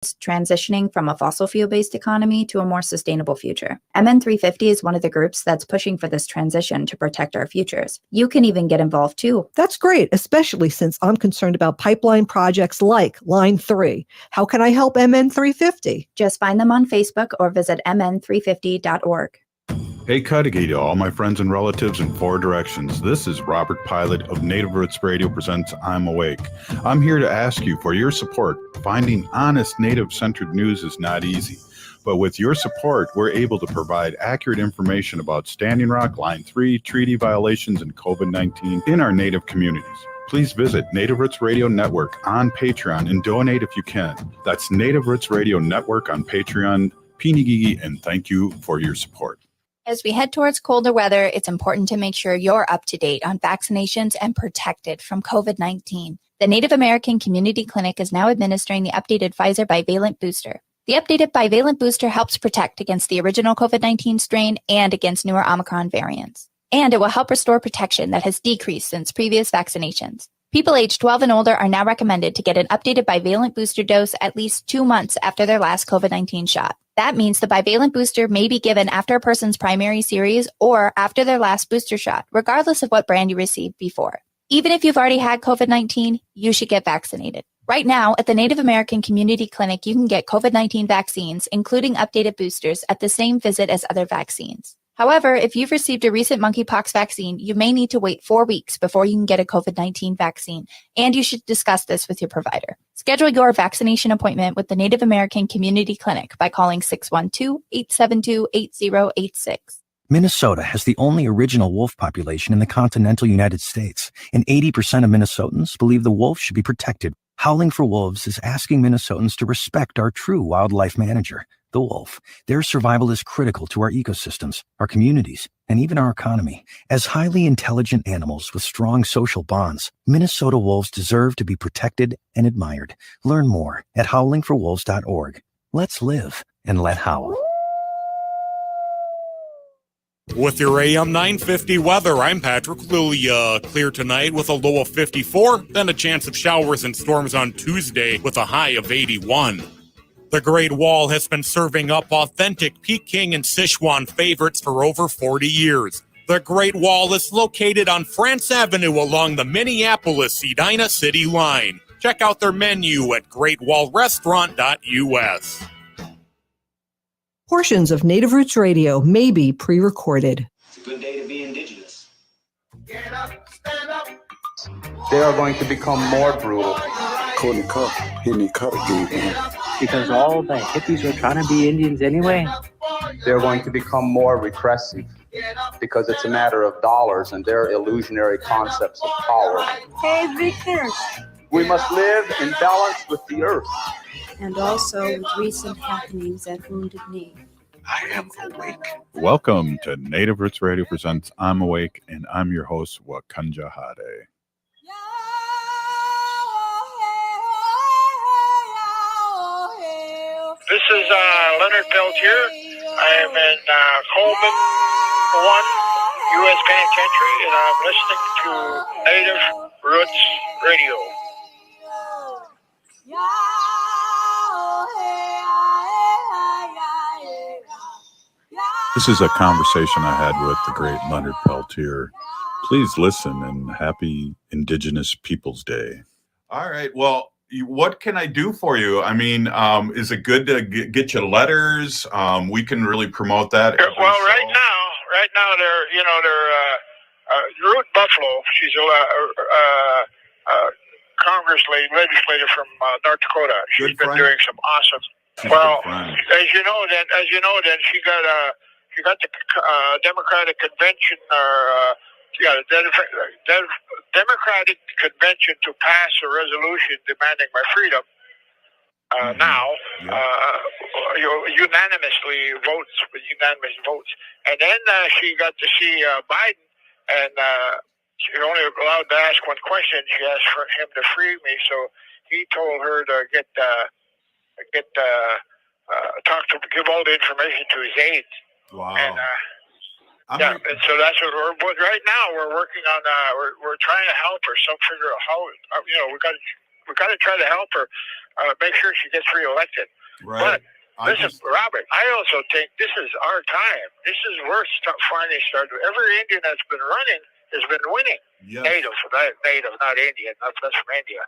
transitioning from a fossil fuel-based economy to a more sustainable future. MN350 is one of the groups that's pushing for this transition to protect our futures. You can even get involved too. That's great, especially since I'm concerned about pipeline projects like Line 3. How can I help MN350? Just find them on Facebook or visit mn350.org. Hey Cudahy to all my friends and relatives in four directions. This is Robert Pilot of Native Roots Radio presents I'm Awake. I'm here to ask you for your support. Finding honest Native-centered news is not easy. But with your support, we're able to provide accurate information about Standing Rock, Line 3, treaty violations, and COVID-19 in our Native communities. Please visit Native Roots Radio Network on Patreon and donate if you can. That's Native Roots Radio Network on Patreon. Pinigigi, and thank you for your support. As we head towards colder weather, it's important to make sure you're up to date on vaccinations and protected from COVID-19. The Native American Community Clinic is now administering the updated Pfizer bivalent booster. The updated bivalent booster helps protect against the original COVID-19 strain and against newer Omicron variants. And it will help restore protection that has decreased since previous vaccinations. People aged 12 and older are now recommended to get an updated bivalent booster dose at least 2 months after their last COVID-19 shot. That means the bivalent booster may be given after a person's primary series or after their last booster shot, regardless of what brand you received before. Even if you've already had COVID-19, you should get vaccinated. Right now, at the Native American Community Clinic, you can get COVID-19 vaccines, including updated boosters, at the same visit as other vaccines. However, if you've received a recent monkeypox vaccine, you may need to wait 4 weeks before you can get a COVID-19 vaccine, and you should discuss this with your provider. Schedule your vaccination appointment with the Native American Community Clinic by calling 612-872-8086. Minnesota has the only original wolf population in the continental United States, and 80% of Minnesotans believe the wolf should be protected. Howling for Wolves is asking Minnesotans to respect our true wildlife manager, the wolf. Their survival is critical to our ecosystems, our communities, and even our economy. As highly intelligent animals with strong social bonds, Minnesota wolves deserve to be protected and admired. Learn more at howlingforwolves.org. Let's live and let howl. With your AM 950 weather, I'm Patrick. Clear tonight with a low of 54, then a chance of showers and storms on Tuesday with a high of 81. The Great Wall has been serving up authentic Peking and Sichuan favorites for over 40 years. The Great Wall is located on France Avenue along the Minneapolis-Edina City line. Check out their menu at greatwallrestaurant.us. Portions of Native Roots Radio may be pre-recorded. It's a good day to be Indigenous. Get up, stand up. They are going to become more brutal. Because all the hippies were trying to be Indians anyway. They're going to become more repressive because it's a matter of dollars and their illusionary concepts of power. Hey, Victor. We must live in balance with the earth. And also with recent happenings at Wounded Knee. I am awake. Welcome to Native Roots Radio presents I'm Awake, and I'm your host, Wakanja Hade. This is Leonard Peltier. I am in Coleman 1 U.S. Penitentiary, and I'm listening to Native Roots Radio. This is a conversation I had with the great Leonard Peltier. Please listen, and happy Indigenous Peoples Day. All right. Well, what can I do for you? I mean, is it good to get you letters? We can really promote that. Well, right now, they're Ruth Buffalo. She's a legislator from North Dakota. She's been doing some awesome. As you know, she got the Democratic Convention, Democratic Convention to pass a resolution demanding my freedom. Unanimous votes, and then she got to see Biden, and she only allowed to ask one question. She asked for him to free me, so he told her to give all the information to his aides. Wow. And and so that's what right now we're working on. We're trying to help her, figure out how. We we got to try to help her, make sure she gets reelected. Right. But listen, Robert, I also think this is our time. This is where finally started. Every Indian that's been running has been winning. Yes. Native, not Indian. That's from India.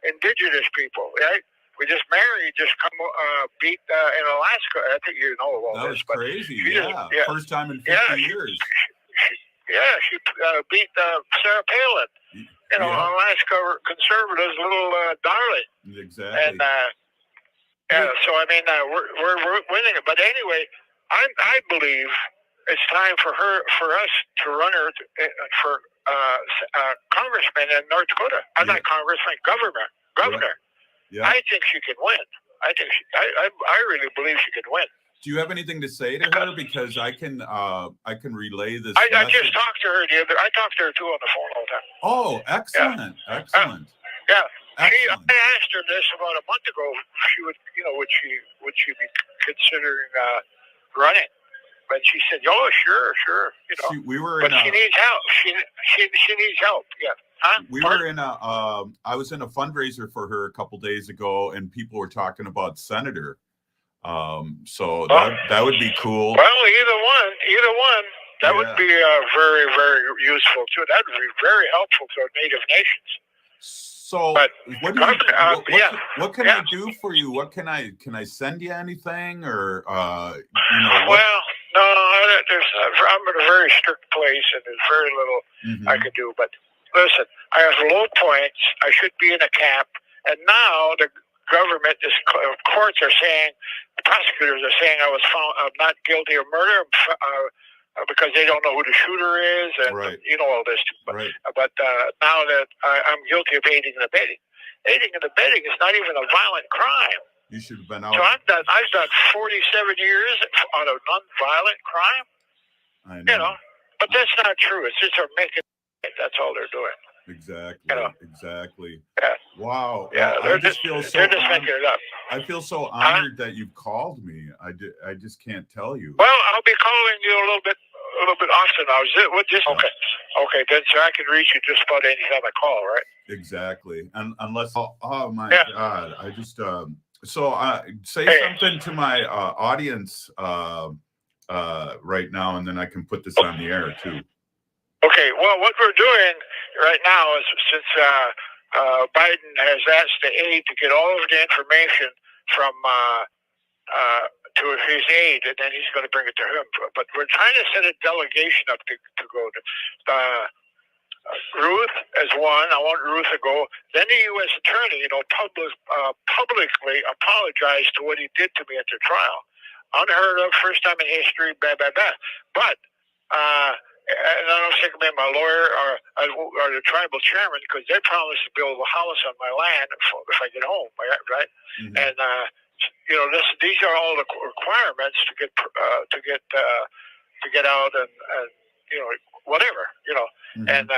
Indigenous people, right? We just beat in Alaska. I think you know all that this. That was crazy. Yeah. First time in 50 years. She beat Sarah Palin. Alaska conservatives, little darling. Exactly. And so I mean, we're winning it. But anyway, I believe it's time for us to run her for congressman in North Dakota. I'm not congressman, governor. Right. Yeah. I think she can win. I think I really believe she can win. Do you have anything to say to her? Because I can relay this. I just talked to her I talked to her too on the phone all the time. Oh, excellent, excellent. Yeah. Excellent. I asked her this about a month ago. She would she be considering running? But she said, "Oh, sure." We were but she needs help. She needs help. Yeah. Huh? I was in a fundraiser for her a couple days ago, and people were talking about senator. So that would be cool. Well, either one. That would be very, very useful too. That would be very helpful to our Native nations. So, what can I do for you? What can I send you anything or Well, no, I'm in a very strict place, and there's very little I can do. But listen, I have low points. I should be in a camp, and now the government, courts are saying, the prosecutors are saying I was found not guilty of murder because they don't know who the shooter is, and you know all this. But now that I'm guilty of aiding and abetting. Aiding and abetting is not even a violent crime. You should have been out. So I've done 47 years on a non-violent crime. I know. But that's not true. It's just they're making it. That's all they're doing. Exactly. Exactly. Yeah. Wow. Yeah. They're just making it up. I feel so honored that you've called me. I just can't tell you. Well, I'll be calling you a little bit often now. Okay. Then so I can reach you just about any time I call, right? Exactly. And unless oh my God, I just say something to my audience right now, and then I can put this on the air too. Okay. Well, what we're doing right now is since Biden has asked the aide to get all of the information from to his aide, and then he's going to bring it to him. But we're trying to set a delegation up to go to. Ruth as one. I want Ruth to go. Then the U.S. attorney, publicly apologized to what he did to me at the trial. Unheard of, first time in history, blah, blah, blah. But, and I don't think I'm my lawyer or the tribal chairman, because they promised to build a house on my land if I get home, right? Mm-hmm. And, these are all the requirements to get out and whatever, Mm-hmm. And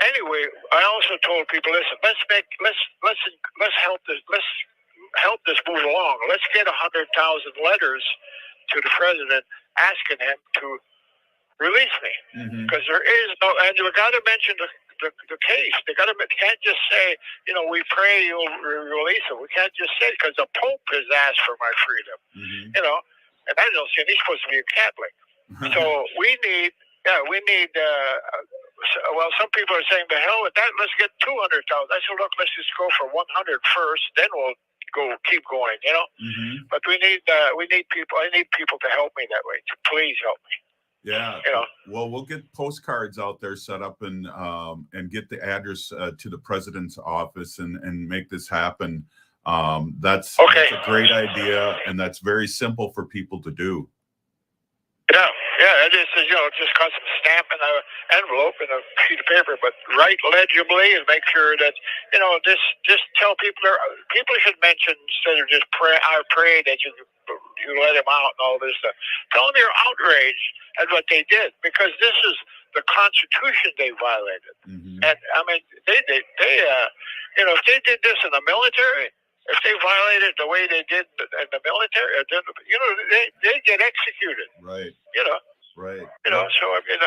anyway, I also told people, listen, let's help this move along. Let's get 100,000 letters to the president asking him to release me, because there is no, and we got to mention the case. Can't just say, we pray you'll release him. We can't just say, because the Pope has asked for my freedom, and I don't see, he's supposed to be a Catholic. So we need, well, some people are saying, the hell with that, let's get 200,000. I said, look, let's just go for 100 first, then we'll keep going, But we need people. I need people to help me that way. Please help me. Yeah. Well, we'll get postcards out there set up and get the address to the president's office and make this happen. That's a great idea, and that's very simple for people to do. Yeah, it is. Just got some stamp in an envelope and a sheet of paper, but write legibly and make sure that just tell people should mention, instead of just pray. I pray that you let him out and all this stuff. Tell them you're outraged at what they did, because this is the Constitution they violated. And I mean, they if they did this in the military. If they violated the way they did in the military, they get executed. Right. Right. So I mean,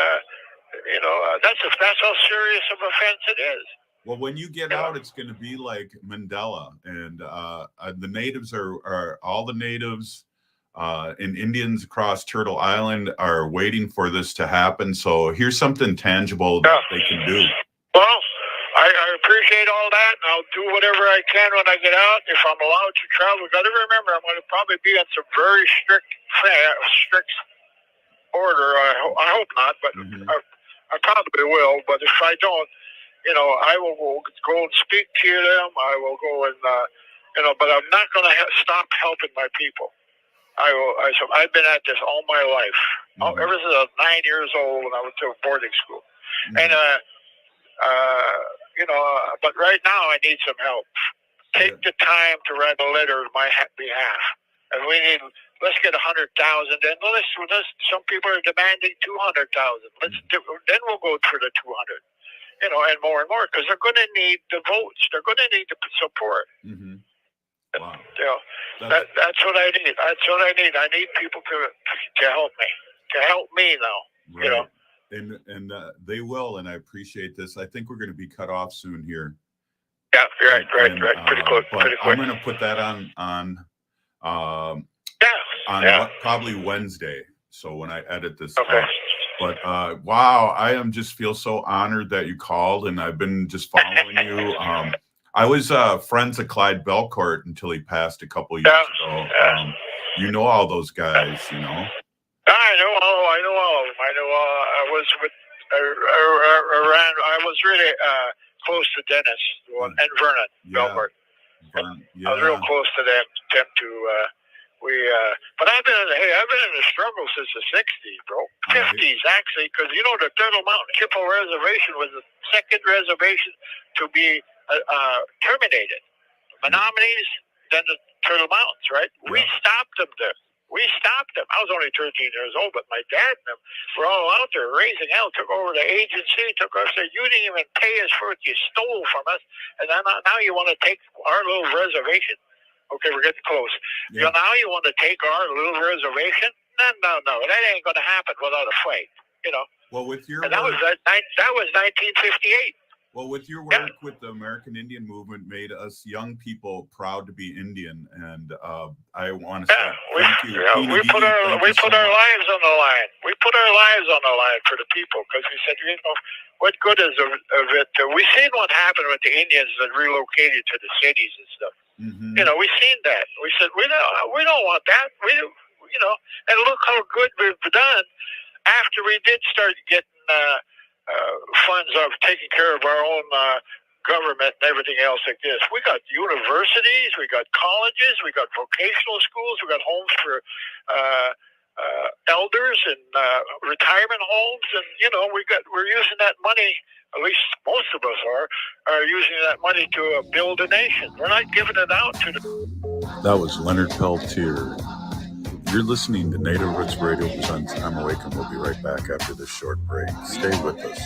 That's how serious of offense it is. Well, when you get out, it's going to be like Mandela, and the natives are all the natives and Indians across Turtle Island are waiting for this to happen. So here's something tangible that they can do. Well, I appreciate all that, and I'll do whatever I can when I get out. If I'm allowed to travel, got to remember I'm going to probably be on some very strict order. I hope not, but I probably will. But if I don't, I will go and speak to them. I will go and, but I'm not going to stop helping my people. I've been at this all my life, ever since I was 9 years old when I went to boarding school. And, but right now I need some help. Take the time to write a letter on my behalf. And let's get 100,000. And some people are demanding 200,000. Then we'll go for the 200. And more, because they're going to need the votes. They're going to need the support. Wow. That's what I need. That's what I need. I need people to help me. To help me now. Right. And they will, and I appreciate this. I think we're going to be cut off soon here. Yeah, right. Pretty close. I'm going to put that on probably Wednesday. So when I edit this. Okay. But wow, I just feel so honored that you called, and I've been just following you. I was friends of Clyde Belcourt until he passed a couple years ago. You know all those guys, I know all of them. I was with around. I was really close to Dennis and Vernon Belcourt. I was real close to them too. But I've been in the struggle since the 60s, bro. 50s, actually, because the Turtle Mountain Chippewa Reservation was the second reservation to be terminated. Menominee, then the Turtle Mountains, right? Yeah. We stopped them there. I was only 13 years old, but my dad and them were all out there raising hell, took over the agency, said, you didn't even pay us for it, you stole from us, and now you want to take our little reservation? Okay, we're getting close. Yeah. Now you want to take our little reservation? No, that ain't going to happen without a fight. Well, with your that was 1958. Well, with your work with the American Indian Movement, made us young people proud to be Indian, and I want to say thank you. We put our lives on the line. We put our lives on the line for the people because we said, what good is of it? We've seen what happened with the Indians that relocated to the cities and stuff. We've seen that. We said we don't want that. And look how good we've done after we did start getting funds of taking care of our own government and everything else like this. We got universities, we got colleges, we got vocational schools, we got homes for elders and retirement homes, and we're using that money. At least most of us are using that money to build a nation. We're not giving it out to the. That was Leonard Peltier. You're listening to Native Roots Radio presents I'm Awake, and we'll be right back after this short break. Stay with us.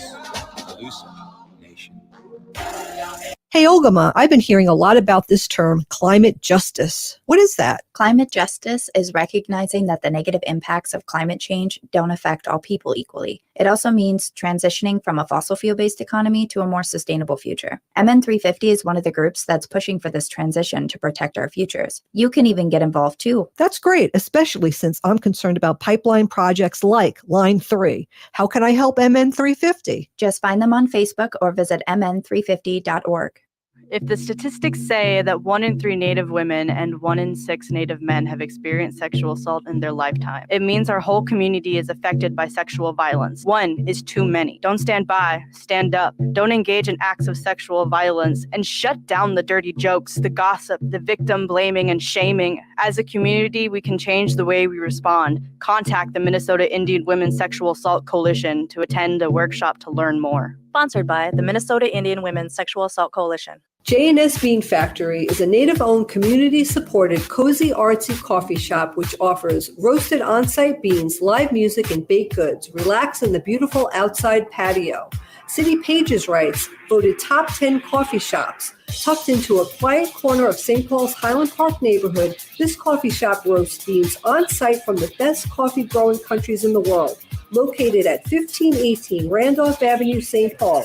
Hey, Ogama, I've been hearing a lot about this term, climate justice. What is that? Climate justice is recognizing that the negative impacts of climate change don't affect all people equally. It also means transitioning from a fossil fuel-based economy to a more sustainable future. MN350 is one of the groups that's pushing for this transition to protect our futures. You can even get involved too. That's great, especially since I'm concerned about pipeline projects like Line 3. How can I help MN350? Just find them on Facebook or visit mn350.org. If the statistics say that 1 in 3 Native women and 1 in 6 Native men have experienced sexual assault in their lifetime, it means our whole community is affected by sexual violence. 1 is too many. Don't stand by, stand up. Don't engage in acts of sexual violence, and shut down the dirty jokes, the gossip, the victim blaming and shaming. As a community, we can change the way we respond. Contact the Minnesota Indian Women's Sexual Assault Coalition to attend a workshop to learn more. Sponsored by the Minnesota Indian Women's Sexual Assault Coalition. J&S Bean Factory is a Native-owned, community-supported, cozy, artsy coffee shop which offers roasted on-site beans, live music, and baked goods. Relax in the beautiful outside patio. City Pages writes, voted top 10 coffee shops. Tucked into a quiet corner of St. Paul's Highland Park neighborhood, this coffee shop roasts beans on site from the best coffee growing countries in the world. Located at 1518 Randolph Avenue, St. Paul.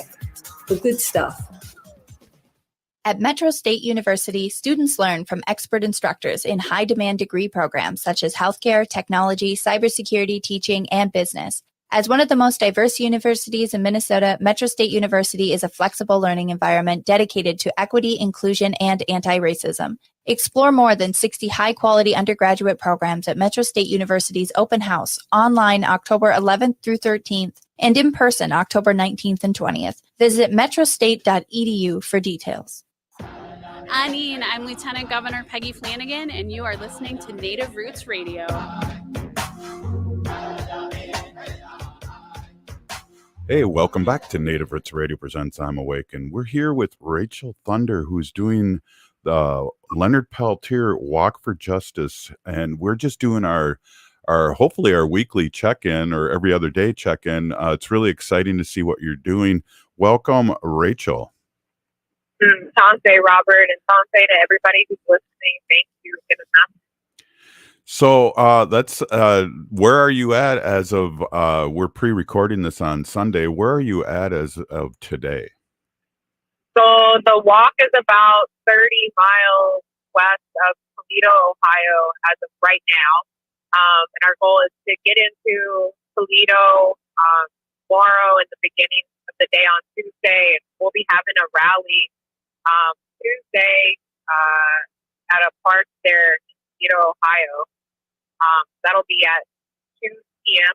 The good stuff. At Metro State University, students learn from expert instructors in high-demand degree programs such as healthcare, technology, cybersecurity, teaching, and business. As one of the most diverse universities in Minnesota, Metro State University is a flexible learning environment dedicated to equity, inclusion, and anti-racism. Explore more than 60 high-quality undergraduate programs at Metro State University's Open House, online October 11th through 13th, and in person October 19th and 20th. Visit metrostate.edu for details. I'm Lieutenant Governor Peggy Flanagan, and you are listening to Native Roots Radio. Hey, welcome back to Native Roots Radio Presents I'm Awake, and we're here with Rachel Thunder, who's doing the Leonard Peltier Walk for Justice, and we're just doing our hopefully our weekly check-in or every other day check-in. It's really exciting to see what you're doing. Welcome, Rachel. Tante, Robert, and Tante to everybody who's listening. Thank you. So that's where are you at as of we're pre-recording this on Sunday. Where are you at as of today? So the walk is about 30 miles west of Toledo, Ohio, as of right now. And our goal is to get into Toledo tomorrow and the beginning of the day on Tuesday. And we'll be having a rally Tuesday at a park there in Toledo, Ohio. That'll be at 2 p.m.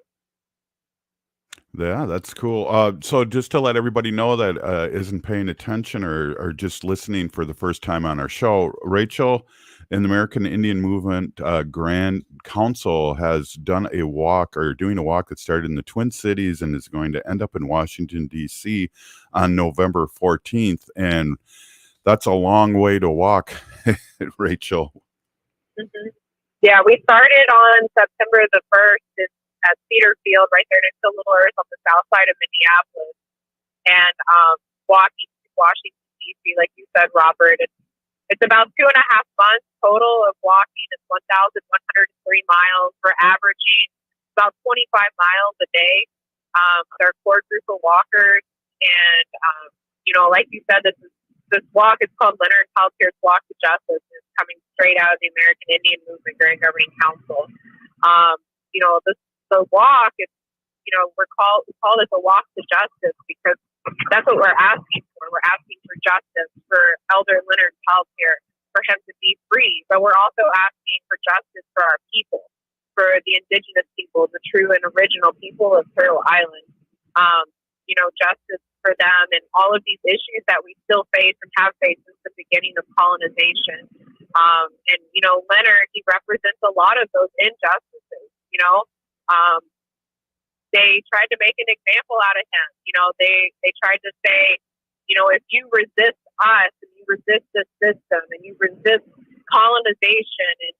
Yeah, that's cool. So just to let everybody know that isn't paying attention or just listening for the first time on our show, Rachel in the American Indian Movement Grand Council has done a walk or doing a walk that started in the Twin Cities and is going to end up in Washington, D.C. on November 14th. And that's a long way to walk, Rachel. Mm-hmm. Yeah, we started on September the 1st at Cedar Field, right there next to Little Earth on the south side of Minneapolis, and walking to Washington, D.C., like you said, Robert. It's about 2.5 months total of walking. It's 1,103 miles. We're averaging about 25 miles a day with our core group of walkers. And, like you said, this walk is called Leonard Peltier's Walk to Justice. It's coming straight out of the American Indian Movement Grand Governing Council. The walk is, we call this a walk to justice because that's what we're asking for. We're asking for justice for Elder Leonard Peltier, for him to be free. But we're also asking for justice for our people, for the Indigenous people, the true and original people of Turtle Island. Justice for them and all of these issues that we still face and have faced since the beginning of colonization. Leonard, he represents a lot of those injustices, they tried to make an example out of him. They tried to say, if you resist us and you resist this system and you resist colonization and,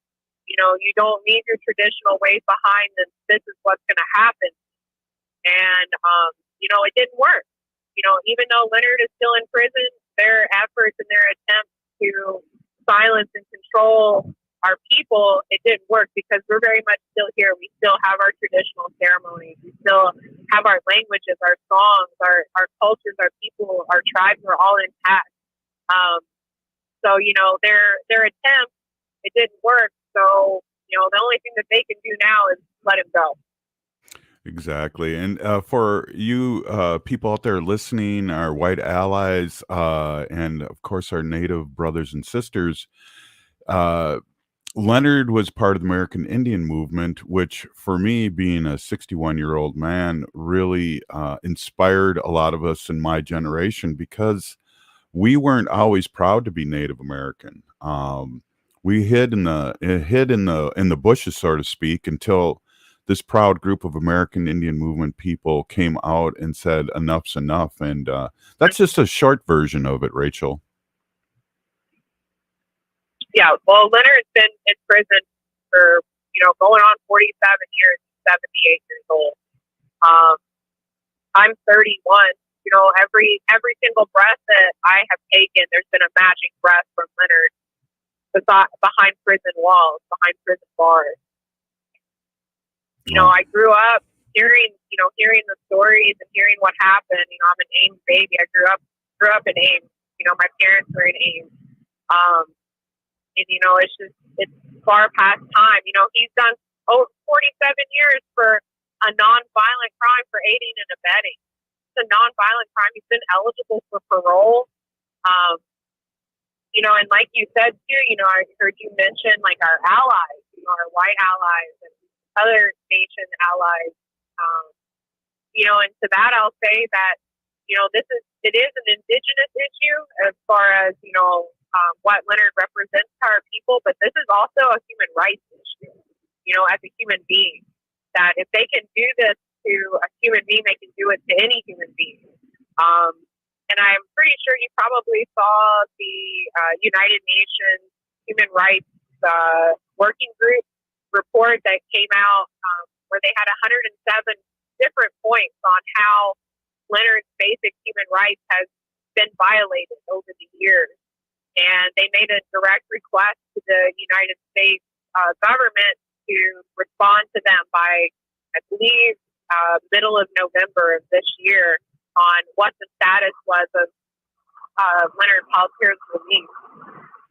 you don't leave your traditional ways behind, then this is what's going to happen. And, it didn't work. Even though Leonard is still in prison, their efforts and their attempts to silence and control our people, it didn't work because we're very much still here. We still have our traditional ceremonies. We still have our languages, our songs, our cultures, our people, our tribes are all intact. Their attempt, it didn't work. So, the only thing that they can do now is let him go. Exactly. And for you people out there listening, our white allies, and of course our Native brothers and sisters, Leonard was part of the American Indian Movement, which for me, being a 61-year-old man, really inspired a lot of us in my generation because we weren't always proud to be Native American. We hid in the bushes, so to speak, until this proud group of American Indian Movement people came out and said enough's enough. And that's just a short version of it, Rachel. Yeah, well, Leonard's been in prison for, going on 47 years, 78 years old. I'm 31, every single breath that I have taken, there's been a matching breath from Leonard behind prison walls, behind prison bars. I grew up hearing the stories and hearing what happened. I'm an Ames baby. I grew up in Ames. My parents were in Ames. It's far past time. He's done 47 years for a nonviolent crime for aiding and abetting. It's a nonviolent crime. He's been eligible for parole. And like you said too, I heard you mention like our allies, our white allies and other nation allies. And to that I'll say that, it is an indigenous issue as far as, what Leonard represents to our people, but this is also a human rights issue, as a human being, that if they can do this to a human being, they can do it to any human being. And I'm pretty sure you probably saw the United Nations Human Rights Working Group report that came out where they had 107 different points on how Leonard's basic human rights has been violated over the years. And they made a direct request to the United States government to respond to them by, I believe, middle of November of this year on what the status was of Leonard Peltier's release.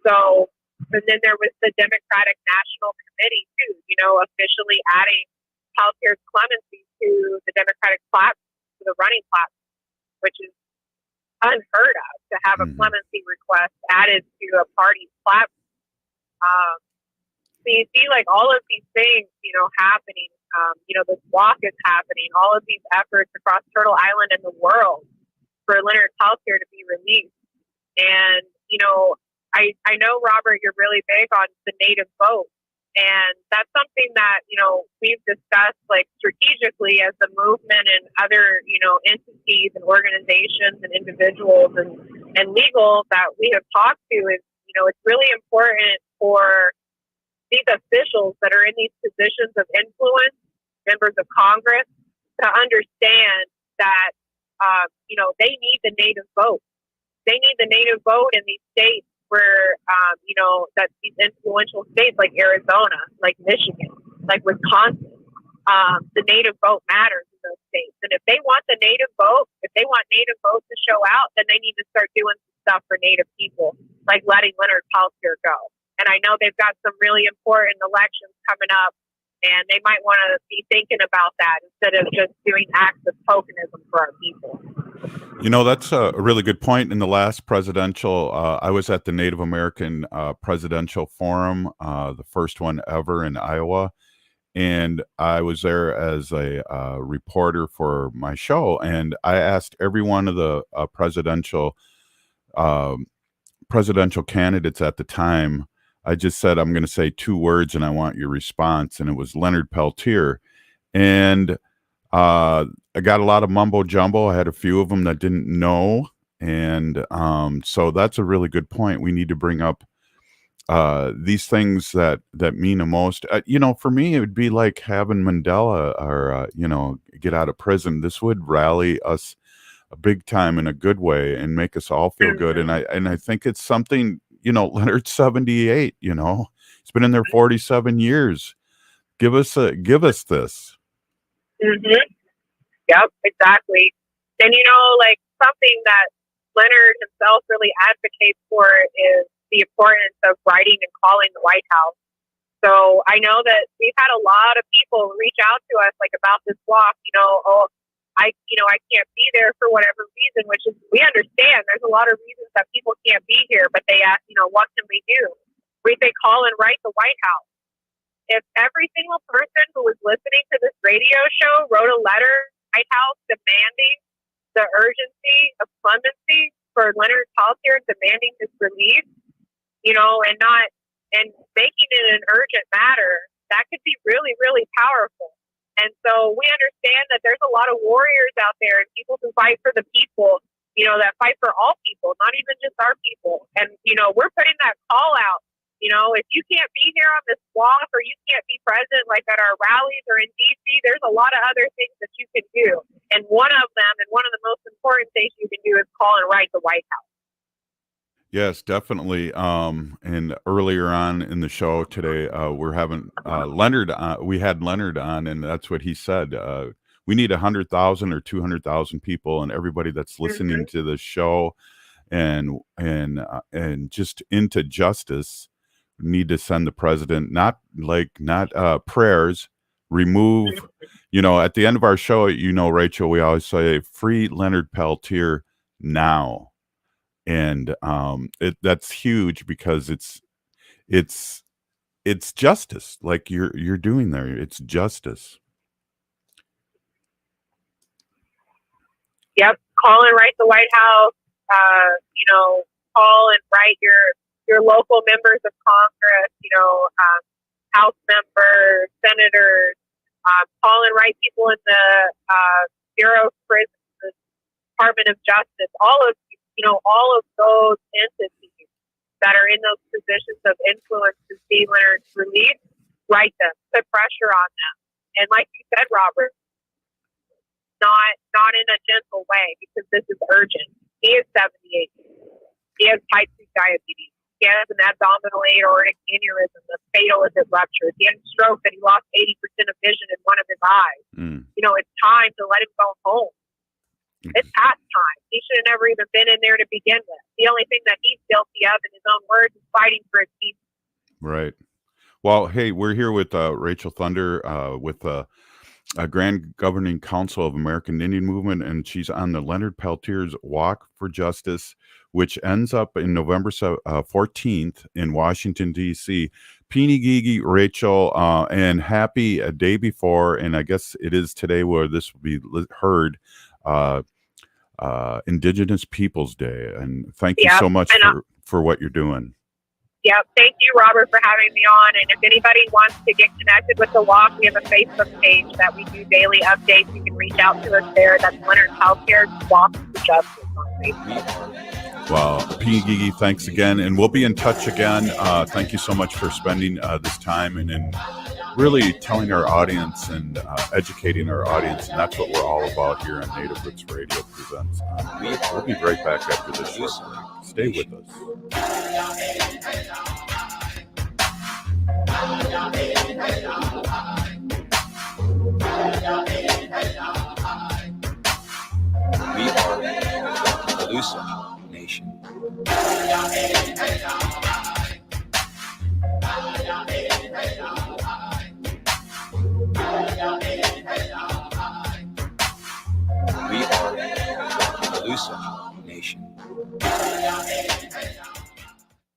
So, and then there was the Democratic National Committee too, officially adding Peltier's clemency to the Democratic platform, to the running platform, which is unheard of to have a clemency request added to a party's platform. So you see, like all of these things, happening. This walk is happening. All of these efforts across Turtle Island and the world for Leonard Peltier to be released. And I know, Robert, you're really big on the Native vote. And that's something that, we've discussed like strategically as the movement and other, entities and organizations and individuals and legal that we have talked to is, it's really important for these officials that are in these positions of influence, members of Congress, to understand that, they need the Native vote. They need the Native vote in these states where, that these influential states like Arizona, like Michigan, like Wisconsin, the Native vote matters in those states. And if they want the Native vote, if they want Native vote to show out, then they need to start doing some stuff for Native people, like letting Leonard Peltier go. And I know they've got some really important elections coming up, and they might want to be thinking about that instead of just doing acts of tokenism for our people. That's a really good point. In the last presidential, I was at the Native American Presidential Forum, the first one ever in Iowa. And I was there as a reporter for my show. And I asked every one of the presidential candidates at the time. I just said, I'm going to say 2 words and I want your response. And it was Leonard Peltier. And I got a lot of mumbo jumbo. I had a few of them that didn't know. And so that's a really good point. We need to bring up these things that mean the most. For me, it would be like having Mandela or, get out of prison. This would rally us a big time in a good way and make us all feel good. And I think it's something, Leonard's 78, he's been in there 47 years. Give us this. Mm-hmm. Yep, exactly. And like something that Leonard himself really advocates for is the importance of writing and calling the White House. So I know that we've had a lot of people reach out to us like about this walk, I can't be there for whatever reason, which is, we understand there's a lot of reasons that people can't be here, but they ask, what can we do? We say call and write the White House. If every single person who was listening to this radio show wrote a letter to the White House demanding the urgency of clemency for Leonard Peltier, demanding his release, and making it an urgent matter, that could be really, really powerful. And so we understand that there's a lot of warriors out there and people who fight for the people, that fight for all people, not even just our people. And, we're putting that call out You know, if you can't be here on this walk or you can't be present like at our rallies or in DC, there's a lot of other things that you can do. And one of them, and one of the most important things you can do, is call and write the White House. Yes, definitely. And earlier on in the show today, we're having Leonard. We had Leonard on, and that's what he said. We need 100,000 or 200,000 people, and everybody that's listening to the show and just into justice need to send the president not prayers. Remove, at the end of our show, Rachel, we always say free Leonard Peltier now. And that's huge because it's justice, like you're doing there. It's justice. Yep. Call and write the White House. Call and write your local members of Congress. House members, senators. Call and write people in the Bureau of Prisons, the Department of Justice. All of those entities that are in those positions of influence to see Leonard's release, write them, put pressure on them. And like you said, Robert, not in a gentle way, because this is urgent. He is 78. He has type 2 diabetes. He has an abdominal aortic aneurysm that's fatal if it ruptures. He had a stroke that he lost 80% of vision in one of his eyes. It's time to let him go home. It's past time. He should have never even been in there to begin with. The only thing that he's guilty of, in his own words, is fighting for his people. Right. Well, hey, we're here with Rachel Thunder with a Grand Governing Council of American Indian Movement, and she's on the Leonard Peltier's Walk for Justice, which ends up in November 14th in Washington, D.C. Peeny Gigi, Rachel, and happy a day before, and I guess it is today where this will be heard, Indigenous Peoples Day. And thank you so much for what you're doing. Yep. Thank you, Robert, for having me on. And if anybody wants to get connected with the walk, we have a Facebook page that we do daily updates. You can reach out to us there. That's Leonard Peltier's Walk for Justice on Facebook. Well, P. Gigi, thanks again. And we'll be in touch again. Thank you so much for spending this time and really telling our audience and educating our audience. And that's what we're all about here on Native Roots Radio Presents. We'll be right back after this short break. Stay with us. We are the Elusive Nation. We are the Elusive Nation.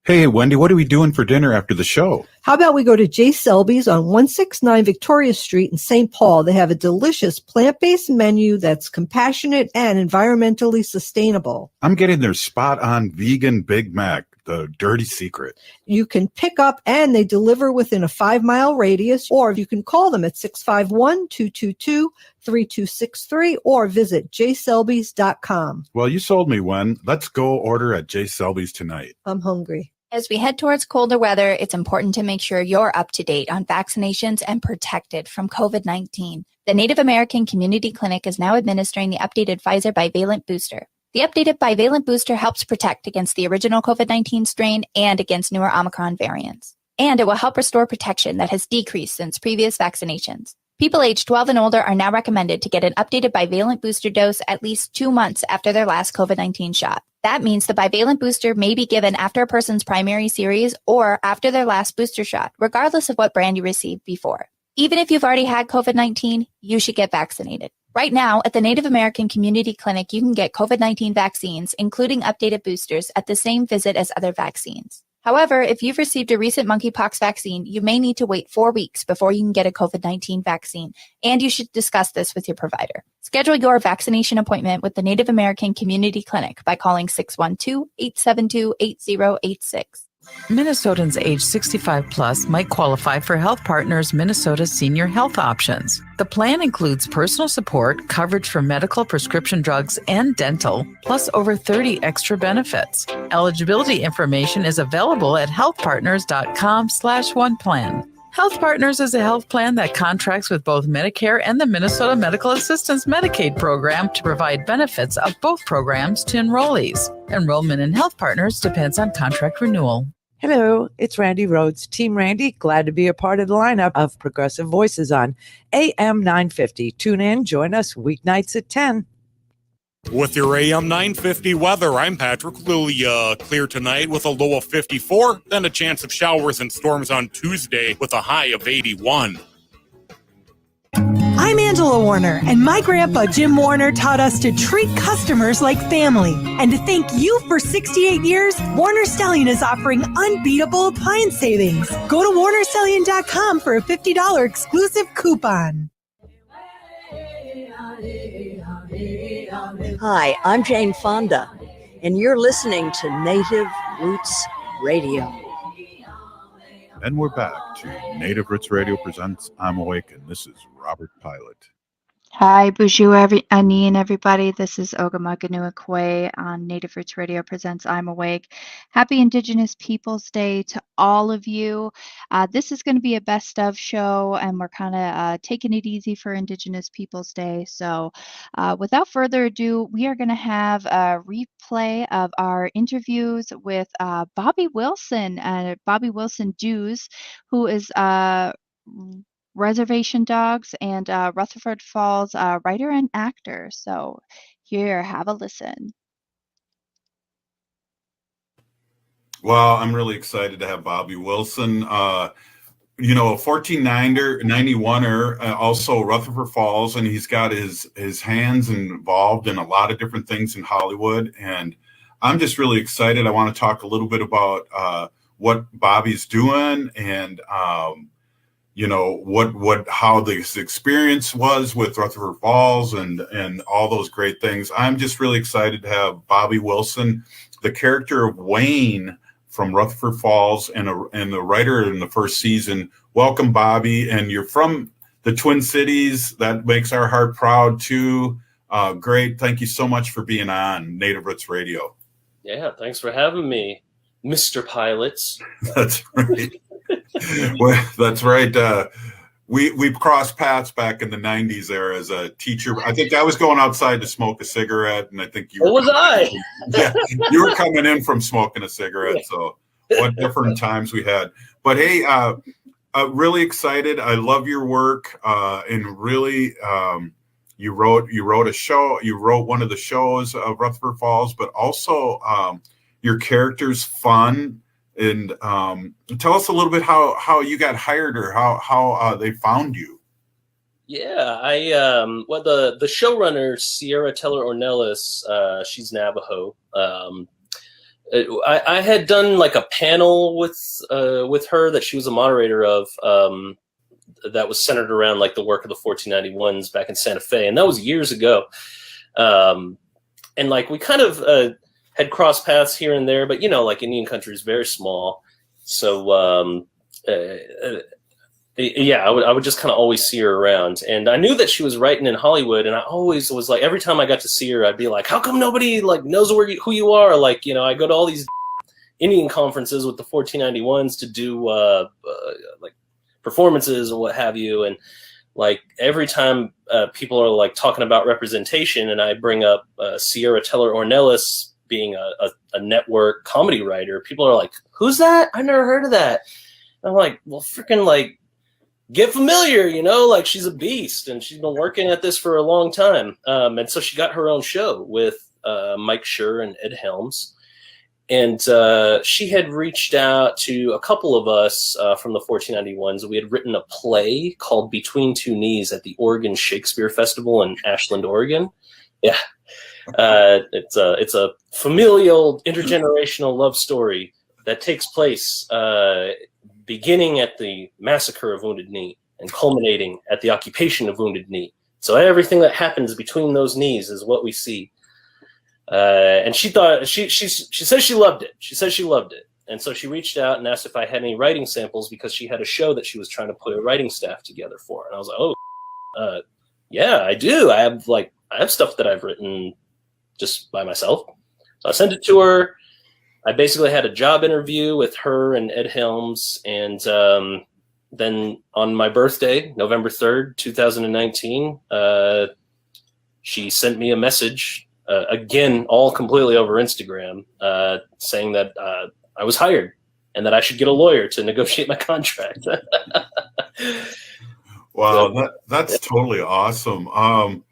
Hey, Wendy, what are we doing for dinner after the show? How about we go to J. Selby's on 169 Victoria Street in St. Paul? They have a delicious plant-based menu that's compassionate and environmentally sustainable. I'm getting their spot-on vegan Big Mac, the dirty secret. You can pick up and they deliver within a 5-mile radius, or you can call them at 651-222-3263 or visit jselbys.com. Well, you sold me, Wen. Let's go order at J. Selby's tonight. I'm hungry. As we head towards colder weather, it's important to make sure you're up to date on vaccinations and protected from COVID-19. The Native American Community Clinic is now administering the updated Pfizer bivalent booster. The updated bivalent booster helps protect against the original COVID-19 strain and against newer Omicron variants. And it will help restore protection that has decreased since previous vaccinations. People aged 12 and older are now recommended to get an updated bivalent booster dose at least 2 months after their last COVID-19 shot. That means the bivalent booster may be given after a person's primary series or after their last booster shot, regardless of what brand you received before. Even if you've already had COVID-19, you should get vaccinated. Right now, at the Native American Community Clinic, you can get COVID-19 vaccines, including updated boosters, at the same visit as other vaccines. However, if you've received a recent monkeypox vaccine, you may need to wait 4 weeks before you can get a COVID-19 vaccine, and you should discuss this with your provider. Schedule your vaccination appointment with the Native American Community Clinic by calling 612-872-8086. Minnesotans age 65 plus might qualify for Health Partners Minnesota Senior Health Options. The plan includes personal support, coverage for medical, prescription drugs, and dental, plus over 30 extra benefits. Eligibility information is available at healthpartners.com/oneplan. Health Partners is a health plan that contracts with both Medicare and the Minnesota Medical Assistance Medicaid program to provide benefits of both programs to enrollees. Enrollment in Health Partners depends on contract renewal. Hello, it's Randy Rhodes, Team Randy. Glad to be a part of the lineup of Progressive Voices on AM 950. Tune in, join us weeknights at 10. With your AM 950 weather, I'm Patrick. Clearly clear tonight with a low of 54, then a chance of showers and storms on Tuesday with a high of 81. I'm Angela Warner, and my grandpa Jim Warner taught us to treat customers like family. And to thank you for 68 years, Warner Stallion is offering unbeatable appliance savings. Go to warnerstallion.com for a $50 exclusive coupon. Hi, I'm Jane Fonda, and you're listening to Native Roots Radio. And we're back to Native Roots Radio presents I'm Awake, and this is Robert Pilot. Hi, Bonjour, Ani and everybody. This is Ogamaganua on Native Roots Radio presents I'm Awake. Happy Indigenous Peoples Day to all of you. This is going to be a best of show, and we're kind of taking it easy for Indigenous Peoples Day. So without further ado, we are going to have a replay of our interviews with Bobby Wilson Dews, who is Reservation Dogs and Rutherford Falls writer and actor. So here, have a listen. Well, I'm really excited to have Bobby Wilson. A 1491er, also Rutherford Falls, and he's got his hands involved in a lot of different things in Hollywood. And I'm just really excited. I want to talk a little bit about what Bobby's doing and how this experience was with Rutherford Falls and all those great things. I'm just really excited to have Bobby Wilson, the character of Wayne from Rutherford Falls and the writer in the first season. Welcome, Bobby. And you're from the Twin Cities. That makes our heart proud too. Great. Thank you so much for being on Native Roots Radio. Yeah, thanks for having me, Mr. Pilots. That's right. Well, that's right. We crossed paths back in the 90s there as a teacher. I think I was going outside to smoke a cigarette, and I think you were you were coming in from smoking a cigarette. So what different times we had. But hey, really excited. I love your work. And really, you wrote a show. You wrote one of the shows of Rutherford Falls, but also your character's fun. And tell us a little bit how you got hired or how they found you. Yeah, the showrunner, Sierra Teller Ornelas, she's Navajo. I had done like a panel with her that she was a moderator of that was centered around like the work of the 1491s back in Santa Fe. And that was years ago. And like we kind of had crossed paths here and there, but like Indian country is very small. So, I would just kind of always see her around. And I knew that she was writing in Hollywood. And I always was like, every time I got to see her, I'd be like, how come nobody like knows who you are? Like, I go to all these Indian conferences with the 1491s to do like performances or what have you. And like every time people are like talking about representation and I bring up Sierra Teller Ornelas being a network comedy writer, people are like, who's that? I never heard of that. And I'm like, well, freaking like get familiar, like she's a beast and she's been working at this for a long time. And so she got her own show with Mike Schur and Ed Helms. And she had reached out to a couple of us from the 1491s. We had written a play called Between Two Knees at the Oregon Shakespeare Festival in Ashland, Oregon. Yeah. It's a familial intergenerational love story that takes place beginning at the massacre of Wounded Knee and culminating at the occupation of Wounded Knee. So everything that happens between those knees is what we see. And she thought she says she loved it. She says she loved it. And so she reached out and asked if I had any writing samples because she had a show that she was trying to put a writing staff together for. And I was like, oh, yeah, I do. I have stuff that I've written just by myself. So I sent it to her. I basically had a job interview with her and Ed Helms. And then on my birthday, November 3rd, 2019, she sent me a message, again, all completely over Instagram, saying that I was hired and that I should get a lawyer to negotiate my contract. Wow, that's totally awesome. Tell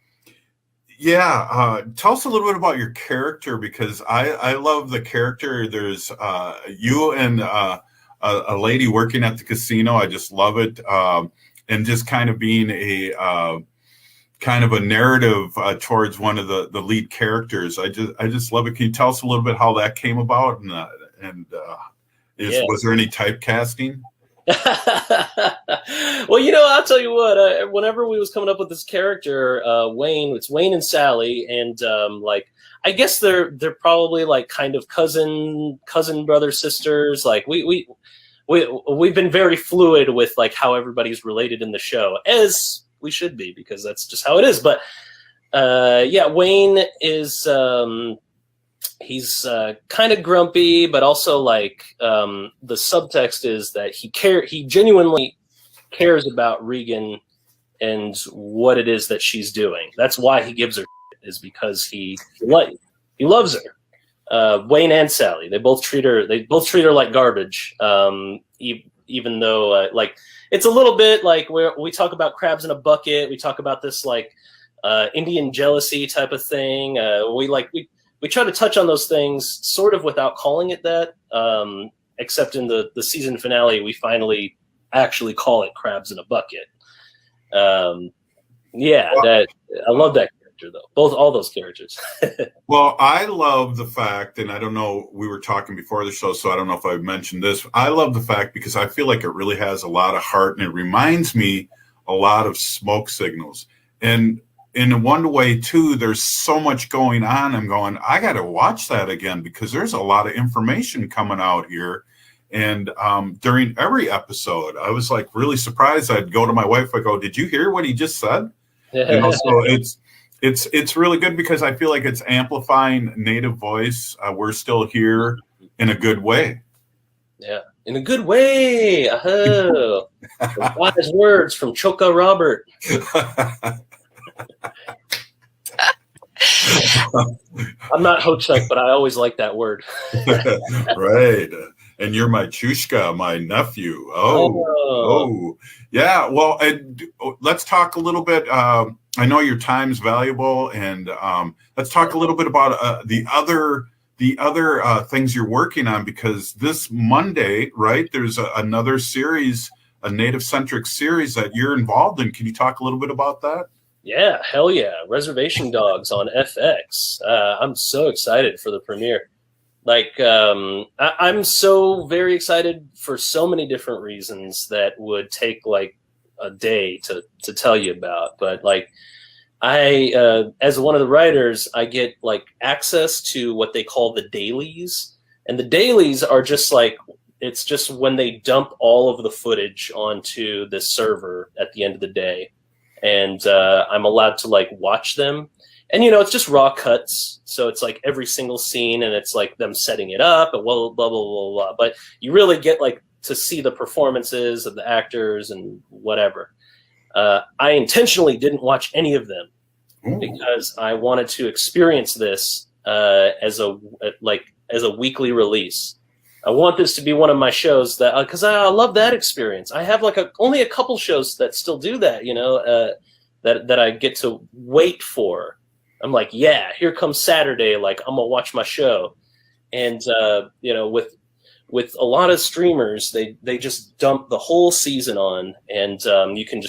us a little bit about your character, because I love the character. There's you and a lady working at the casino. I just love it. And just kind of being a kind of a narrative towards one of the lead characters. I just love it. Can you tell us a little bit how that came about? Was there any typecasting? Well, I'll tell you what, whenever we was coming up with this character, it's Wayne and Sally. And I guess they're probably like kind of cousin brother sisters. Like we've been very fluid with like how everybody's related in the show, as we should be, because that's just how it is. But Wayne is he's kind of grumpy, but also like the subtext is that he genuinely cares about Regan and what it is that she's doing. That's why he gives her shit, is because he loves her. Wayne and Sally, they both treat her like garbage. Even though like it's a little bit like we talk about crabs in a bucket. We talk about this like Indian jealousy type of thing. We try to touch on those things sort of without calling it that, except in the season finale, we finally actually call it crabs in a bucket. I love that character though. All those characters. Well, I love the fact, and I don't know, we were talking before the show, so I don't know if I mentioned this. I love the fact because I feel like it really has a lot of heart, and it reminds me a lot of Smoke Signals. And in one way too, there's so much going on. I'm going, I got to watch that again, because there's a lot of information coming out here. And during every episode, I was like really surprised. I'd go to my wife, I go, did you hear what he just said? So it's really good, because I feel like it's amplifying Native voice. We're still here in a good way. Yeah, in a good way. Oh, wise words from Choka Robert. I'm not Ho-Chunk, but I always like that word. Right. And you're my Chushka, my nephew. Oh. Yeah. Well, let's talk a little bit. I know your time's valuable, and let's talk a little bit about the other things you're working on, because this Monday, right, there's another series, a Native-centric series that you're involved in. Can you talk a little bit about that? Yeah, hell yeah. Reservation Dogs on FX. I'm so excited for the premiere. Like, I'm so very excited for so many different reasons that would take like a day to tell you about. But like, I, as one of the writers, I get like access to what they call the dailies. And the dailies are just like, it's just when they dump all of the footage onto this server at the end of the day. And I'm allowed to like watch them, and it's just raw cuts, so it's like every single scene, and it's like them setting it up and blah blah blah blah blah. But you really get like to see the performances of the actors and whatever. I intentionally didn't watch any of them because I wanted to experience this as a weekly release. I want this to be one of my shows that, because I love that experience. I have like only a couple shows that still do that, that I get to wait for. I'm like, yeah, here comes Saturday. Like, I'm gonna watch my show. And with a lot of streamers, they just dump the whole season on, and you can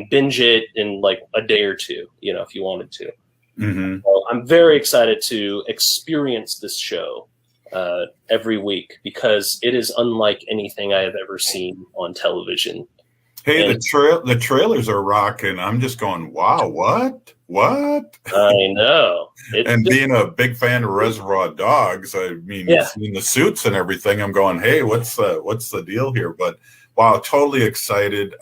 binge it in like a day or two, if you wanted to. Mm-hmm. So I'm very excited to experience this show every week, because it is unlike anything I have ever seen on television. Hey, the trailers are rocking. I'm just going, wow, what? What? I know. And being a big fan of Reservoir Dogs, I mean, seeing the suits and everything, I'm going, hey, what's the deal here? But wow, totally excited.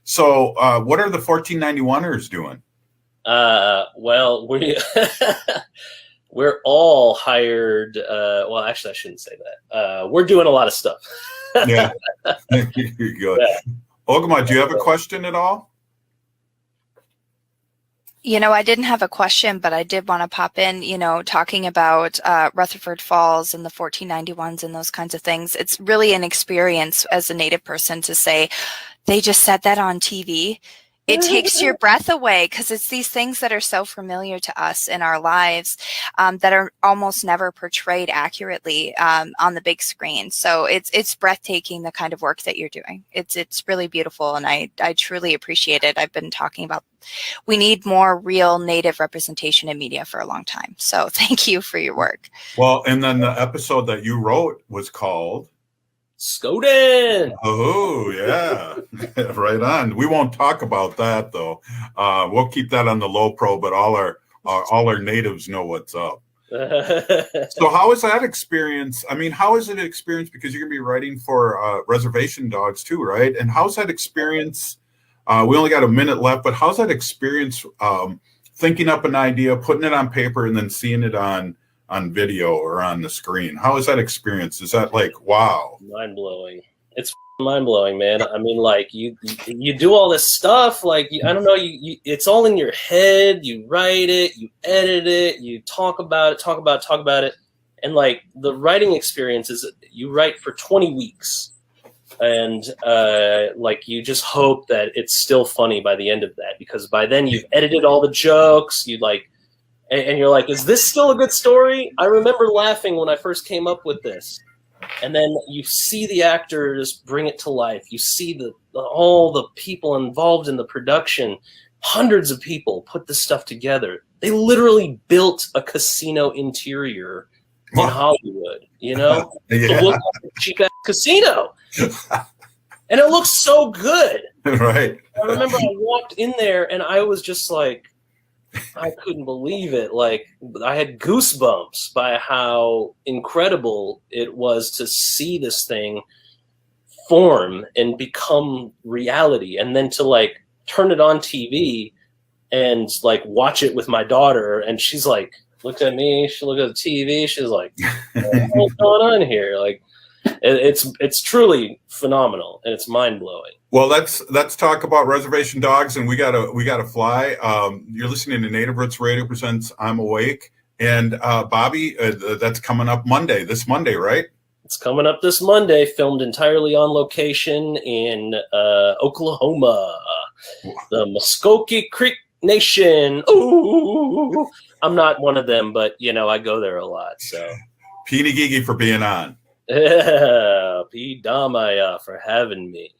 So what are the 1491ers doing? Well, we're all hired. Well, actually, I shouldn't say that. We're doing a lot of stuff. Yeah. You're good. Yeah. Ogama, do you have a question at all? I didn't have a question, but I did want to pop in, talking about Rutherford Falls and the 1491s and those kinds of things. It's really an experience as a Native person to say, they just said that on TV. It takes your breath away because it's these things that are so familiar to us in our lives that are almost never portrayed accurately on the big screen. So it's breathtaking, the kind of work that you're doing. It's really beautiful, and I truly appreciate it. I've been talking about we need more real Native representation in media for a long time. So thank you for your work. Well, and then the episode that you wrote was called Skoden. Oh, yeah. Right on. We won't talk about that, though. We'll keep that on the low pro, but all our natives know what's up. So how is that experience? I mean, how is it an experience? Because you're going to be writing for Reservation Dogs, too, right? And how's that experience? We only got a minute left, but how's that experience thinking up an idea, putting it on paper, and then seeing it on video or on the screen? How is that experience? Is that like, wow? Mind-blowing. It's mind-blowing, man. I mean, like, you do all this stuff, like, I don't know, you it's all in your head. You write it, you edit it, you talk about it. And, like, the writing experience is you write for 20 weeks. And, like, you just hope that it's still funny by the end of that, because by then you've edited all the jokes, and you're like, is this still a good story? I remember laughing when I first came up with this. And then you see the actors bring it to life. You see all the people involved in the production. Hundreds of people put this stuff together. They literally built a casino interior in Hollywood, Yeah. It looked like a cheap-ass casino. And it looks so good. Right. I remember I walked in there and I was just like, I couldn't believe it. Like, I had goosebumps by how incredible it was to see this thing form and become reality, and then to like turn it on TV and like watch it with my daughter, and she's like, looked at me, she looked at the TV, she's like, what's going on here? Like, it's truly phenomenal, and it's mind-blowing. Well, let's talk about Reservation Dogs, and we gotta fly. You're listening to Native Roots Radio presents I'm Awake, and Bobby, that's coming up this Monday, right? It's coming up this Monday, filmed entirely on location in Oklahoma, the Muskogee Creek Nation. Ooh, I'm not one of them, but I go there a lot. So, Pinagigi for being on. Yeah, P. Damaya for having me.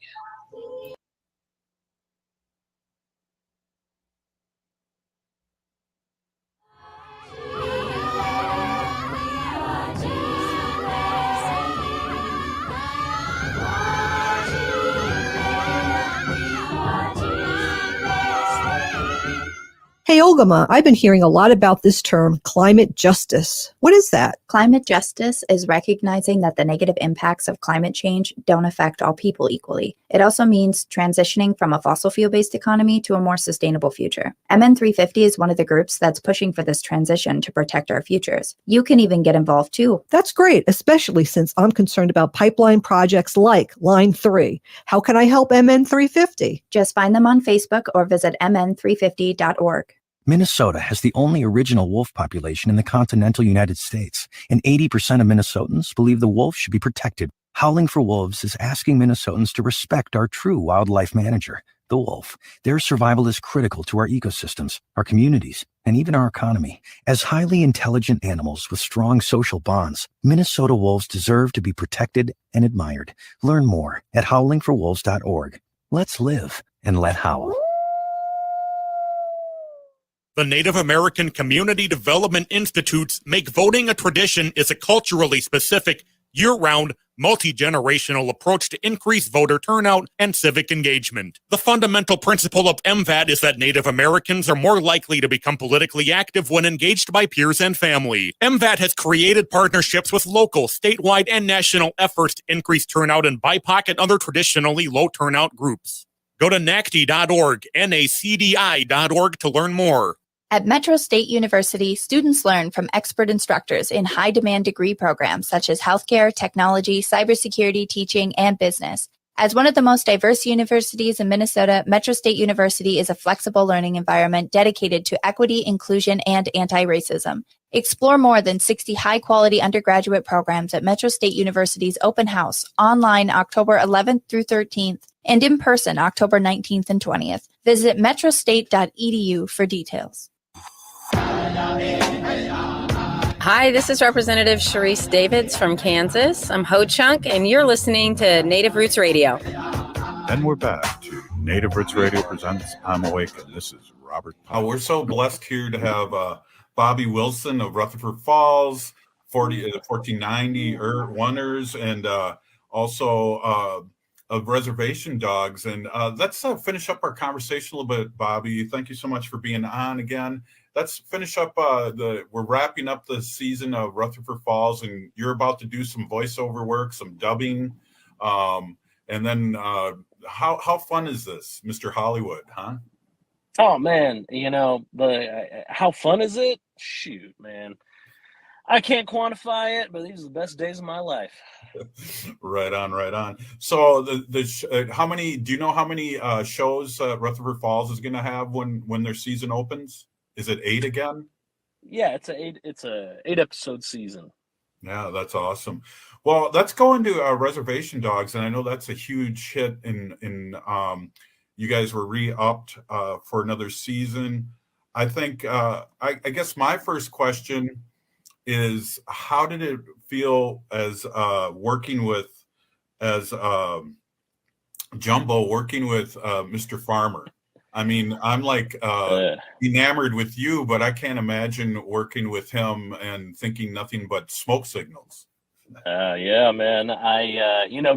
Hey, Ogama, I've been hearing a lot about this term, climate justice. What is that? Climate justice is recognizing that the negative impacts of climate change don't affect all people equally. It also means transitioning from a fossil fuel-based economy to a more sustainable future. MN350 is one of the groups that's pushing for this transition to protect our futures. You can even get involved too. That's great, especially since I'm concerned about pipeline projects like Line 3. How can I help MN350? Just find them on Facebook or visit mn350.org. Minnesota has the only original wolf population in the continental United States, and 80% of Minnesotans believe the wolf should be protected. Howling for Wolves is asking Minnesotans to respect our true wildlife manager, the wolf. Their survival is critical to our ecosystems, our communities, and even our economy. As highly intelligent animals with strong social bonds, Minnesota wolves deserve to be protected and admired. Learn more at howlingforwolves.org. Let's live and let howl. The Native American Community Development Institutes make voting a tradition is a culturally specific, year-round, multi-generational approach to increase voter turnout and civic engagement. The fundamental principle of MVAT is that Native Americans are more likely to become politically active when engaged by peers and family. MVAT has created partnerships with local, statewide, and national efforts to increase turnout in BIPOC and other traditionally low turnout groups. Go to NACDI.org, NACDI.org to learn more. At Metro State University, students learn from expert instructors in high-demand degree programs such as healthcare, technology, cybersecurity, teaching, and business. As one of the most diverse universities in Minnesota, Metro State University is a flexible learning environment dedicated to equity, inclusion, and anti-racism. Explore more than 60 high-quality undergraduate programs at Metro State University's open house, online October 11th through 13th, and in person October 19th and 20th. Visit metrostate.edu for details. Hi, this is Representative Sharice Davids from Kansas. I'm Ho Chunk, and you're listening to Native Roots Radio. And we're back to Native Roots Radio presents I'm Awake, and this is Robert. We're so blessed here to have Bobby Wilson of Rutherford Falls, 1490 Oneers, and also of Reservation Dogs. And let's finish up our conversation a little bit, Bobby. Thank you so much for being on again. Let's finish up we're wrapping up the season of Rutherford Falls, and you're about to do some voiceover work, some dubbing. And then how fun is this, Mr. Hollywood, huh? Oh man, how fun is it? Shoot, man. I can't quantify it, but these are the best days of my life. Right on. So how many shows Rutherford Falls is going to have when their season opens? Is it 8 again? Yeah, it's a 8-episode season. Yeah, that's awesome. Well, let's go into Reservation Dogs, and I know that's a huge hit. In you guys were re-upped for another season. I think I guess my first question is, how did it feel as working with Jumbo working with Mr. Farmer? I mean, I'm like enamored with you, but I can't imagine working with him and thinking nothing but smoke signals. Yeah, man.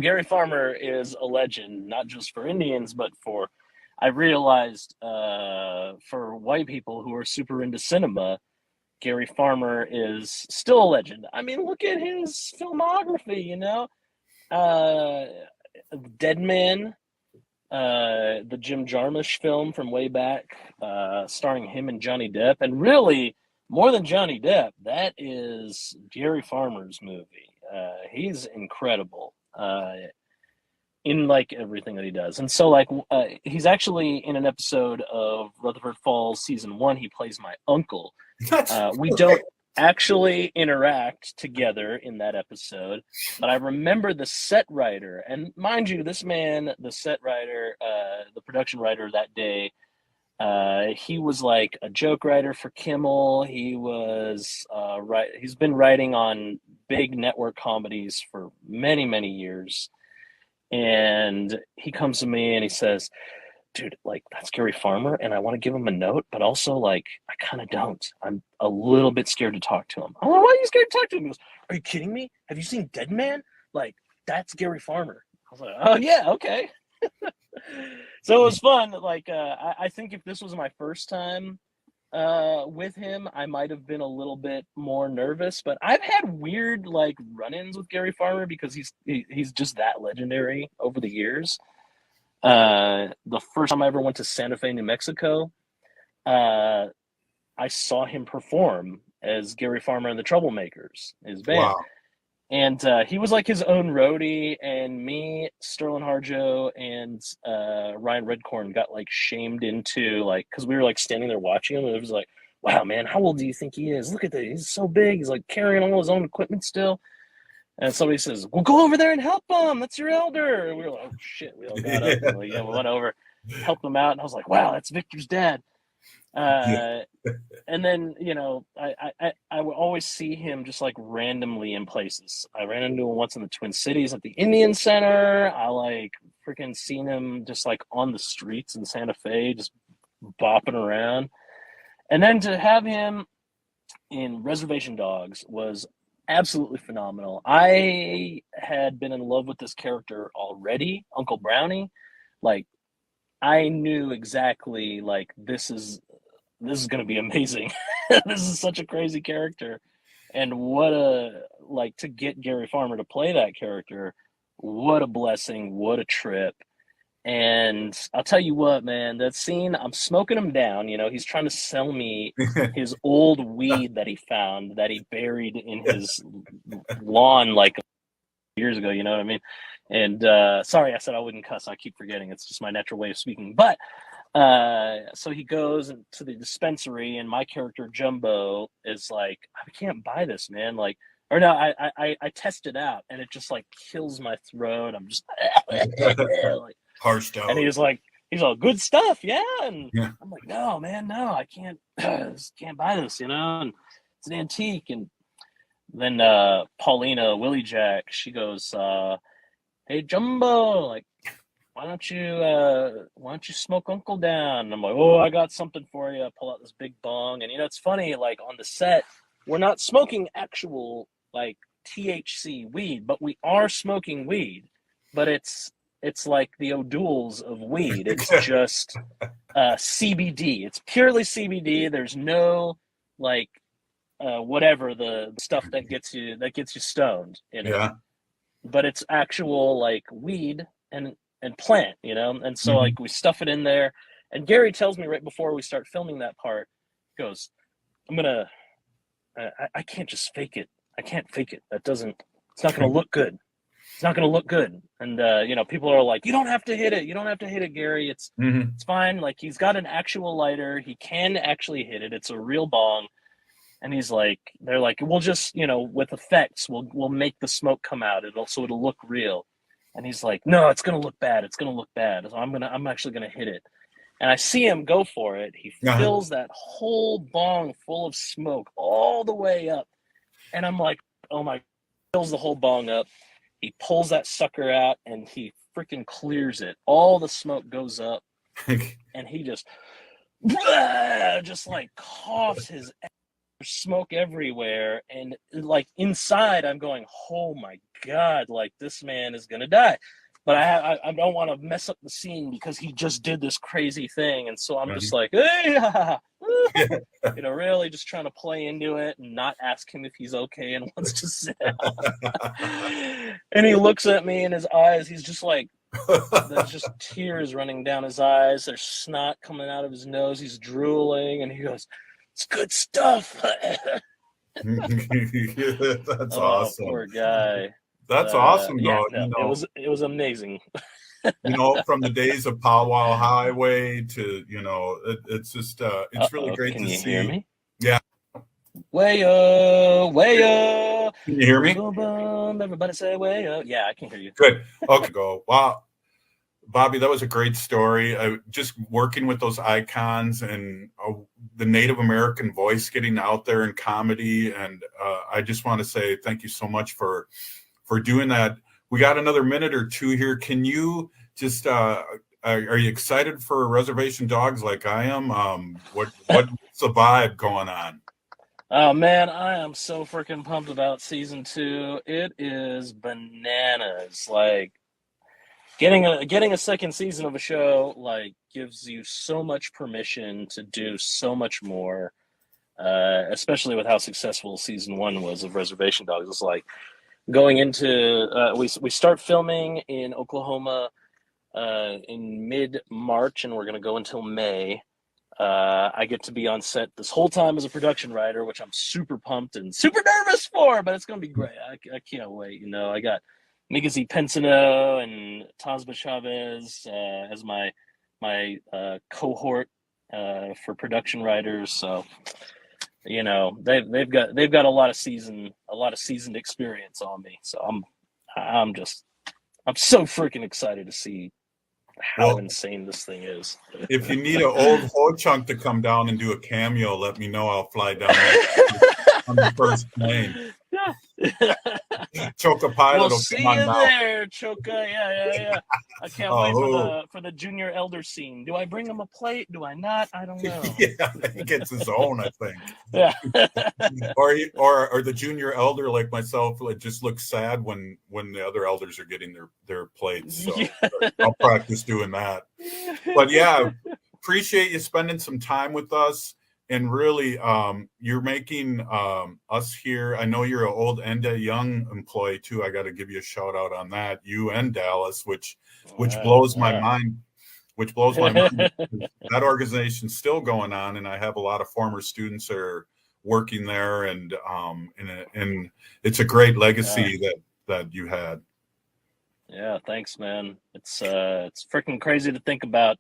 Gary Farmer is a legend, not just for Indians, but I realized for white people who are super into cinema, Gary Farmer is still a legend. I mean, look at his filmography, Dead Man, the Jim Jarmusch film from way back, starring him and Johnny Depp. And really, more than Johnny Depp, that is Gary Farmer's movie. He's incredible in like everything that he does. And so he's actually in an episode of Rutherford Falls season 1. He plays my uncle. We don't actually interact together in that episode, but I remember the set writer, and mind you, this man, the set writer, the production writer that day, he was like a joke writer for Kimmel. He was he's been writing on big network comedies for many, many years. And he comes to me and he says, dude, that's Gary Farmer, and I want to give him a note, but also, I kind of don't. I'm a little bit scared to talk to him. I'm like, why are you scared to talk to him? He goes, are you kidding me? Have you seen Dead Man? That's Gary Farmer. I was like, oh, yeah, okay. So it was fun. I think if this was my first time with him, I might have been a little bit more nervous, but I've had weird, run-ins with Gary Farmer because he's just that legendary over the years. The first time I ever went to Santa Fe, New Mexico, I saw him perform as Gary Farmer and the Troublemakers, his band. Wow. And he was like his own roadie, and me, Sterling Harjo, and Ryan Redcorn got shamed into because we were standing there watching him, and it was like, wow, man, how old do you think he is? Look at that, he's so big, he's carrying all his own equipment still. And somebody says, well, go over there and help him. That's your elder. And we were like, oh, shit. We all got up. And we went over, helped him out. And I was like, wow, that's Victor's dad. And then, I would always see him just randomly in places. I ran into him once in the Twin Cities at the Indian Center. I freaking seen him just on the streets in Santa Fe, just bopping around. And then to have him in Reservation Dogs was absolutely phenomenal. I had been in love with this character already, Uncle Brownie. Like, I knew exactly, like, this is going to be amazing. This is such a crazy character. And what a, like, to get Gary Farmer to play that character, what a blessing, what a trip. And I'll tell you what, man, that scene, I'm smoking him down. You know, he's trying to sell me his old weed that he found, that he buried in his lawn like years ago. You know what I mean? And sorry, I said I wouldn't cuss. I keep forgetting. It's just my natural way of speaking. But so he goes to the dispensary, and my character Jumbo is like, I can't buy this, man. Like, or no, I test it out, and it just like kills my throat. I'm just like, Harshed out. and he's all good stuff, yeah. And I'm like, no, man, no, I can't buy this, you know. And it's an antique. And then Paulina Willie Jack, she goes, hey Jumbo, like, why don't you smoke Uncle down? And I'm like, oh, I got something for you. I pull out this big bong, and you know, it's funny, like on the set, we're not smoking actual like THC weed, but we are smoking weed. But it's like the O'Douls of weed. It's just CBD. It's purely CBD. There's no like whatever the stuff that gets you stoned, you know. Yeah. But it's actual like weed and plant, you know. And so like we stuff it in there. And Gary tells me right before we start filming that part, he goes, I can't just fake it. I can't fake it. It's not going to look good. It's not going to look good. And, you know, people are like, you don't have to hit it. You don't have to hit it, Gary. It's fine. Like, he's got an actual lighter. He can actually hit it. It's a real bong. And he's like, they're like, we'll just, you know, with effects, we'll make the smoke come out. It'll look real. And he's like, no, it's going to look bad. It's going to look bad. So I'm actually going to hit it. And I see him go for it. He fills that whole bong full of smoke all the way up. And I'm like, oh my, fills the whole bong up. He pulls that sucker out and he freaking clears it. All the smoke goes up. And he just like coughs his smoke everywhere. And like inside, I'm going, oh my God, like this man is going to die. But I don't want to mess up the scene because he just did this crazy thing. And so I'm just like, hey, you know, really just trying to play into it and not ask him if he's okay and wants to sit down. And he looks at me in his eyes. He's just like, there's just tears running down his eyes. There's snot coming out of his nose. He's drooling. And he goes, it's good stuff. That's awesome. Poor guy. That's awesome, though. Yeah, you know, it was amazing. You know, from the days of Powwow Highway to, you know, it's just it's really great to see. Can you hear me? Yeah. Way-o. Can you hear me? Boom, boom, everybody say way-o. Yeah, I can hear you. Good. Okay, go. Wow. Bobby, that was a great story. Just working with those icons and the Native American voice getting out there in comedy. And I just want to say thank you so much for doing that. We got another minute or two here. Can you just, are you excited for Reservation Dogs like I am? What's the vibe going on? Oh man, I am so freaking pumped about season 2. It is bananas. Like getting a second season of a show like gives you so much permission to do so much more. Especially with how successful season 1 was of Reservation Dogs. It's like going into we start filming in Oklahoma in mid-March, and we're going to go until May. I get to be on set this whole time as a production writer, which I'm super pumped and super nervous for, but it's going to be great. I can't wait. You know, I got Migazi Pensino and Tasba Chavez as my cohort for production writers. So, you know, they've got a lot of seasoned experience on me. So I'm so freaking excited to see how insane this thing is. If you need an old Ho Chunk to come down and do a cameo, let me know. I'll fly down on the first plane. Yeah. Choka Pilot We'll will see come on you now. there, Choka. Yeah. I can't wait for the junior elder scene. Do I bring him a plate? Do I not? I don't know. Yeah, he gets his own, I think. Yeah. or the junior elder like myself just looks sad when the other elders are getting their plates. So I'll practice doing that. But yeah, appreciate you spending some time with us. And really, you're making us here. I know you're an old and a young employee too. I got to give you a shout out on that. You and Dallas, which blows my mind. Which blows my mind. That organization's still going on, and I have a lot of former students that are working there, and it's a great legacy that you had. Yeah, thanks, man. It's freaking crazy to think about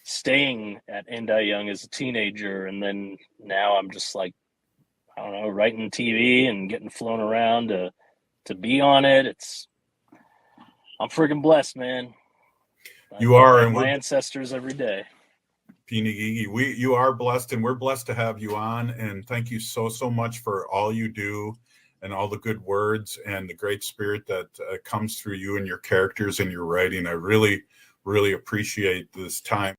staying at Indi Young as a teenager, and then now I'm just like, I don't know, writing TV and getting flown around to be on it. I'm freaking blessed, man. You are, and my ancestors every day. Pinigigi, you are blessed, and we're blessed to have you on. And thank you so much for all you do and all the good words and the great spirit that comes through you and your characters and your writing. I really, really appreciate this time.